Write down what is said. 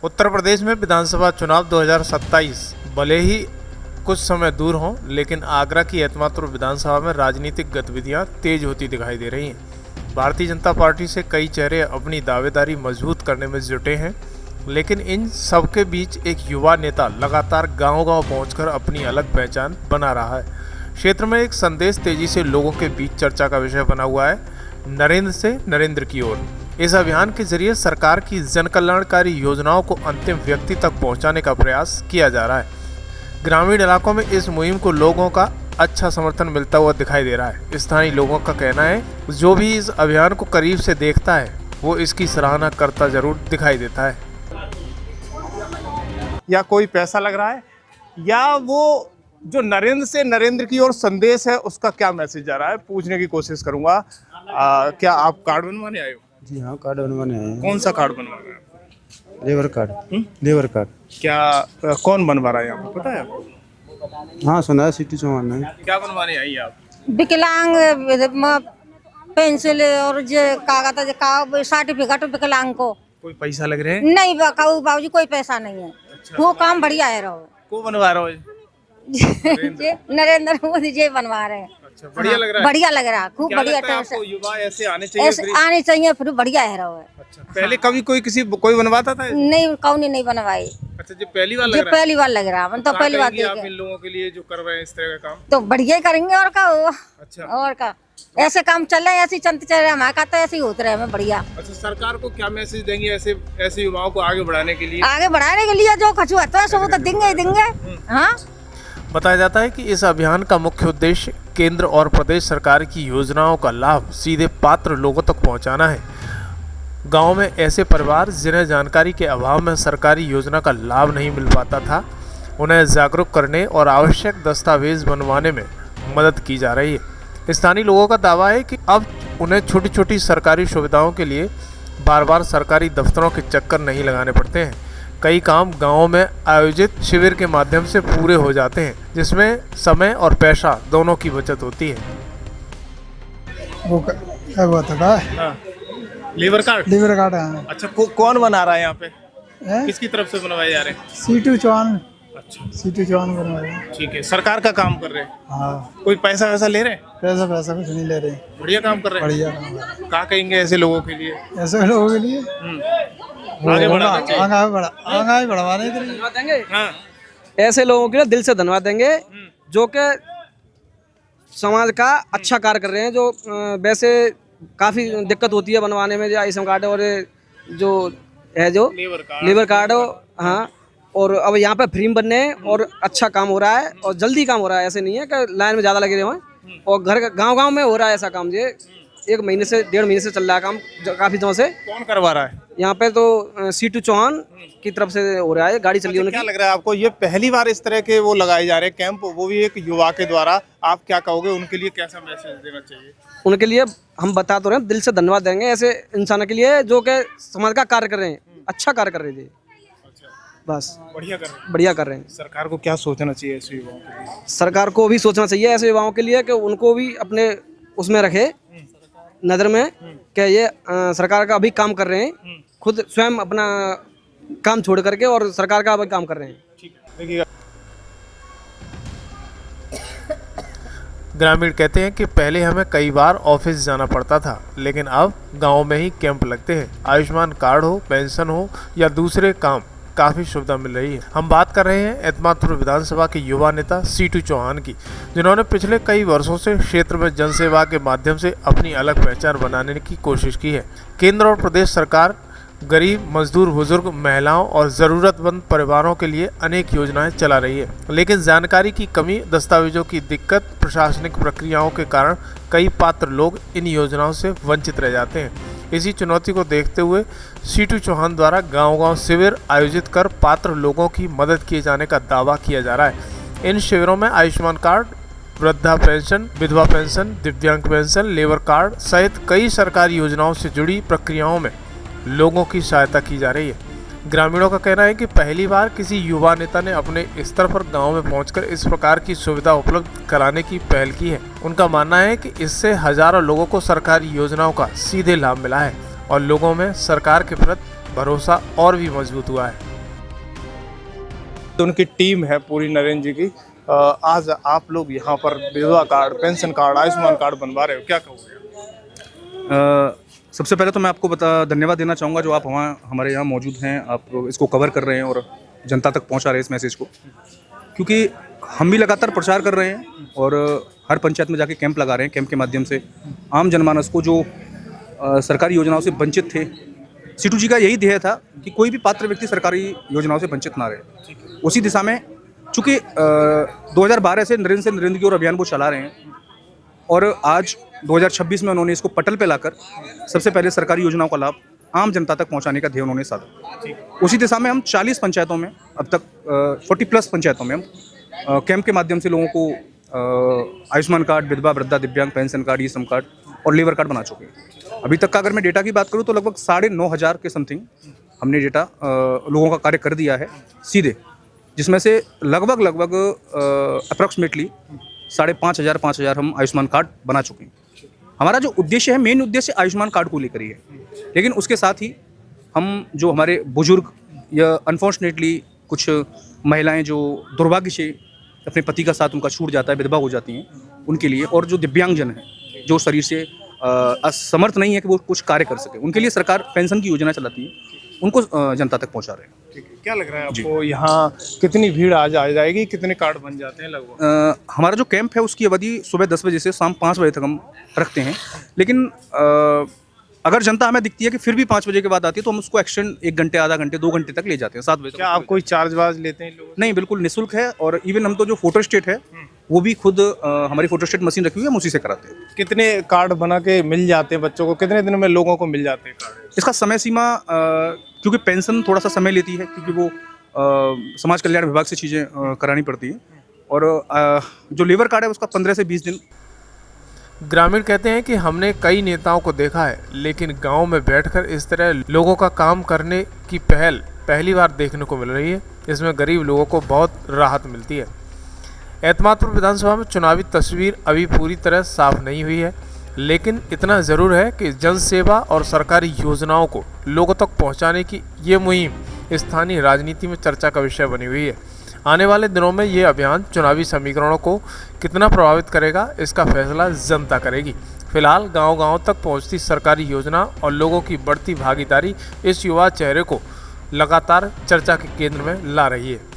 उत्तर प्रदेश में विधानसभा चुनाव 2027 भले ही कुछ समय दूर हों, लेकिन आगरा की एकमात्र विधानसभा में राजनीतिक गतिविधियां तेज होती दिखाई दे रही हैं। भारतीय जनता पार्टी से कई चेहरे अपनी दावेदारी मजबूत करने में जुटे हैं, लेकिन इन सबके बीच एक युवा नेता लगातार गांव-गांव पहुंचकर अपनी अलग पहचान बना रहा है। क्षेत्र में एक संदेश तेजी से लोगों के बीच चर्चा का विषय बना हुआ है, नरेंद्र से नरेंद्र की ओर। इस अभियान के जरिए सरकार की जन कल्याणकारी योजनाओं को अंतिम व्यक्ति तक पहुंचाने का प्रयास किया जा रहा है। ग्रामीण इलाकों में इस मुहिम को लोगों का अच्छा समर्थन मिलता हुआ दिखाई दे रहा है। स्थानीय लोगों का कहना है, जो भी इस अभियान को करीब से देखता है वो इसकी सराहना करता जरूर दिखाई देता है। या कोई पैसा लग रहा है, या वो जो नरेंद्र से नरेंद्र की ओर संदेश है उसका क्या मैसेज जा रहा है, पूछने की कोशिश करूंगा। क्या आप कार्ड बनवाने आए हो? जी हाँ, कार्ड बनवाने आए हैं। कौन सा कार्ड बनवा रहे हैं? Labour card. लेबर कार्ड क्या कौन बनवा रहा है यहाँ पे, पता है आपको? हाँ, सुना है, सिटी चौहान ने। क्या बनवाने आई आप? विकलांग पेंसिल और जो कागज का सर्टिफिकेट विकलांग को। कोई पैसा लग रहे हैं? नहीं बाबूजी, कोई पैसा नहीं है। अच्छा। वो काम बढ़िया है। रहो को बनवा रहा हो? नरेंद्र मोदी जी बनवा रहे हैं। अच्छा, बढ़िया लग रहा है। बढ़िया लग रहा है, खूब क्या बढ़िया। लगता है आपको युवा ऐसे आने चाहिए? ऐसे आने चाहिए, फिर बढ़िया है। रहो। अच्छा, पहले कभी कोई बनवाता था? नहीं, कौन नहीं बनवाई। अच्छा, जो पहली बार लग रहा है? पहली बार लग रहा है, तो पहली बार आप इन लोगों के लिए जो कर रहे हैं इस तरह का काम, तो बढ़िया ही करेंगे। और का अच्छा, और का ऐसे काम चल रहे हैं, ऐसे चलते चल रहे, हमारे कहते ऐसे ही होते रहे हमें बढ़िया। अच्छा, सरकार को क्या मैसेज देंगे ऐसे युवाओं को आगे बढ़ाने के लिए? आगे बढ़ाने के लिए जो खचु आता है सब तो देंगे ही देंगे। हाँ, बताया जाता है कि इस अभियान का मुख्य उद्देश्य केंद्र और प्रदेश सरकार की योजनाओं का लाभ सीधे पात्र लोगों तक पहुंचाना है। गांव में ऐसे परिवार जिन्हें जानकारी के अभाव में सरकारी योजना का लाभ नहीं मिल पाता था, उन्हें जागरूक करने और आवश्यक दस्तावेज बनवाने में मदद की जा रही है। स्थानीय लोगों का दावा है कि अब उन्हें छोटी छोटी सरकारी सुविधाओं के लिए बार बार सरकारी दफ्तरों के चक्कर नहीं लगाने पड़ते हैं। कई काम गांवों में आयोजित शिविर के माध्यम से पूरे हो जाते हैं, जिसमें समय और पैसा दोनों की बचत होती है। वो क्या हुआ था? हाँ। Labour card? लेबर कार्ड है। अच्छा, कौन बना रहा है यहाँ पे? किसकी तरफ से बनवाए जा रहे हैं? सीटू चौहान। अच्छा, सीटू चौहान बनवा रहे हैं। ठीक है, सरकार का काम कर रहे हैं। हाँ। कोई पैसा वैसा ले रहे हैं? पैसा कुछ नहीं ले रहे। बढ़िया काम कर रहे हैं। बढ़िया काम है। क्या कहेंगे ऐसे लोगों के लिए? ऐसे लोगों के लिए आगे बढ़ाना चाहिए। आगे बढ़वाने के लिए देंगे। हाँ। ऐसे लोगों के लिए दिल से धन्यवाद देंगे जो कि समाज का अच्छा कार्य कर रहे हैं। जो वैसे काफ़ी दिक्कत होती है बनवाने में, जो आयुष्मान कार्ड और जो है जो लेबर कार्ड हो। हाँ, और अब यहाँ पे फ्री में बनने हैं और अच्छा काम हो रहा है और जल्दी काम हो रहा है। ऐसे नहीं है कि लाइन में ज़्यादा लगे रहे हैं। और घर गांव-गांव में हो रहा है ऐसा काम। ये 1 महीने से 1.5 महीने से चल रहा है काम, काफ़ी दिनों से। कौन करवा रहा है यहाँ पे? तो सीटू चौहान की तरफ से हो रहा है, गाड़ी चल रही है उनकी। क्या लग रहा है आपको, ये पहली बार इस तरह के वो लगाए जा रहे हैं कैंप, वो भी एक युवा के द्वारा? आप क्या कहोगे, उनके लिए कैसा मैसेज देना चाहिए? उनके लिए हम बता तो रहे हैं, दिल से धन्यवाद देंगे ऐसे इंसानों के लिए जो कि समाज का कार्य कर रहे हैं, अच्छा कार्य कर रहे थे। बस बढ़िया कर रहे हैं। बढ़िया कर रहे हैं। सरकार को क्या सोचना चाहिए ऐसे युवाओं के लिए? सरकार को भी सोचना चाहिए ऐसे युवाओं के लिए कि उनको भी अपने उसमें रखे नज़र में कि ये सरकार का अभी काम कर रहे हैं, खुद स्वयं अपना काम छोड़ करके और सरकार का अभी काम कर रहे हैं। ठीक है, देखिएगा। ग्रामीण कहते हैं कि पहले हमें कई बार ऑफिस जाना पड़ता था, लेकिन अब गांव में ही कैंप लगते हैं। आयुष्मान कार्ड हो, पेंशन हो या दूसरे काम, काफ़ी सुविधा मिल रही है। हम बात कर रहे हैं एकमात्र विधानसभा के युवा नेता सीटू चौहान की, जिन्होंने पिछले कई वर्षों से क्षेत्र में जनसेवा के माध्यम से अपनी अलग पहचान बनाने की कोशिश की है। केंद्र और प्रदेश सरकार गरीब, मजदूर, बुजुर्ग, महिलाओं और ज़रूरतमंद परिवारों के लिए अनेक योजनाएं चला रही है, लेकिन जानकारी की कमी, दस्तावेजों की दिक्कत, प्रशासनिक प्रक्रियाओं के कारण कई पात्र लोग इन योजनाओं से वंचित रह जाते हैं। इसी चुनौती को देखते हुए सीटू चौहान द्वारा गांव-गांव शिविर आयोजित कर पात्र लोगों की मदद किए जाने का दावा किया जा रहा है। इन शिविरों में आयुष्मान कार्ड, वृद्धा पेंशन, विधवा पेंशन, दिव्यांग पेंशन, लेबर कार्ड सहित कई सरकारी योजनाओं से जुड़ी प्रक्रियाओं में लोगों की सहायता की जा रही है। ग्रामीणों का कहना है कि पहली बार किसी युवा नेता ने अपने स्तर पर गांव में पहुंचकर इस प्रकार की सुविधा उपलब्ध कराने की पहल की है। उनका मानना है कि इससे हजारों लोगों को सरकारी योजनाओं का सीधे लाभ मिला है और लोगों में सरकार के प्रति भरोसा और भी मजबूत हुआ है। तो उनकी टीम है पूरी नरेंद्र जी की। आज आप लोग यहाँ पर विधवा card, pension card, Ayushman card बनवा रहे हो, क्या कहोगे? सबसे पहले तो मैं आपको धन्यवाद देना चाहूँगा जो आप हमारे यहाँ मौजूद हैं, आप इसको कवर कर रहे हैं और जनता तक पहुँचा रहे हैं इस मैसेज को, क्योंकि हम भी लगातार प्रचार कर रहे हैं और हर पंचायत में जाके कैंप लगा रहे हैं। कैंप के माध्यम से आम जनमानस को जो सरकारी योजनाओं से वंचित थे, सीटू जी का यही ध्येय था कि कोई भी पात्र व्यक्ति सरकारी योजनाओं से वंचित ना रहे। उसी दिशा में चूँकि 2012 से नरेंद्र की ओर अभियान वो चला रहे हैं और आज 2026 में उन्होंने इसको पटल पे लाकर सबसे पहले सरकारी योजनाओं का लाभ आम जनता तक पहुंचाने का ध्येय उन्होंने साधा। उसी दिशा में हम 40 पंचायतों में, अब तक 40+ पंचायतों में हम कैंप के माध्यम से लोगों को आयुष्मान कार्ड, विधवा, वृद्धा, दिव्यांग पेंशन कार्ड, ई श्रम कार्ड और लेबर कार्ड बना चुके हैं। अभी तक का अगर मैं डेटा की बात करूँ तो लगभग 9,500 के समथिंग हमने डेटा लोगों का कार्य कर दिया है सीधे, जिसमें से लगभग अप्रॉक्सीमेटली 5,500 हम आयुष्मान कार्ड बना चुके हैं। हमारा जो उद्देश्य है, मेन उद्देश्य आयुष्मान कार्ड को लेकर ही है, लेकिन उसके साथ ही हम जो हमारे बुजुर्ग या अनफॉर्चुनेटली कुछ महिलाएं जो दुर्भाग्य से अपने पति का साथ उनका छूट जाता है, विधवा हो जाती हैं, उनके लिए, और जो दिव्यांगजन हैं जो शरीर से असमर्थ नहीं है कि वो कुछ कार्य कर सके, उनके लिए सरकार पेंशन की योजना चलाती है, उनको जनता तक पहुंचा रहे हैं। ठीक है, क्या लग रहा है आपको यहाँ कितनी भीड़ आज आ जाएगी, कितने कार्ड बन जाते हैं लगभग? हमारा जो कैंप है उसकी अवधि सुबह 10 बजे से शाम 5 बजे तक हम रखते हैं, लेकिन अगर जनता हमें दिखती है कि फिर भी 5 बजे के बाद आती है तो हम उसको एक्सटेंड 1 घंटे, आधा घंटे, 2 घंटे तक ले जाते हैं, 7 बजे। क्या आप कोई चार्ज वार्ज लेते हैं लोग? नहीं, बिल्कुल निःशुल्क है, और इवन हम तो जो फोटो स्टेट है वो भी खुद हमारी फोटो स्टेट मशीन रखी हुई है, हम उसी से कराते हैं। कितने कार्ड बना के मिल जाते हैं बच्चों को, कितने दिन में लोगों को मिल जाते हैं कार्ड? इसका समय सीमा, क्योंकि पेंशन थोड़ा सा समय लेती है, क्योंकि वो समाज कल्याण विभाग से चीज़ें करानी पड़ती हैं, और जो लेबर कार्ड है उसका 15 से 20 दिन। ग्रामीण कहते हैं कि हमने कई नेताओं को देखा है, लेकिन गांव में बैठकर इस तरह लोगों का काम करने की पहली बार देखने को मिल रही है। इसमें गरीब लोगों को बहुत राहत मिलती है। एतमादपुर विधानसभा में चुनावी तस्वीर अभी पूरी तरह साफ नहीं हुई है, लेकिन इतना ज़रूर है कि जन सेवा और सरकारी योजनाओं को लोगों तक पहुंचाने की ये मुहिम स्थानीय राजनीति में चर्चा का विषय बनी हुई है। आने वाले दिनों में ये अभियान चुनावी समीकरणों को कितना प्रभावित करेगा, इसका फैसला जनता करेगी। फिलहाल गांव-गांव तक पहुंचती सरकारी योजना और लोगों की बढ़ती भागीदारी इस युवा चेहरे को लगातार चर्चा के केंद्र में ला रही है।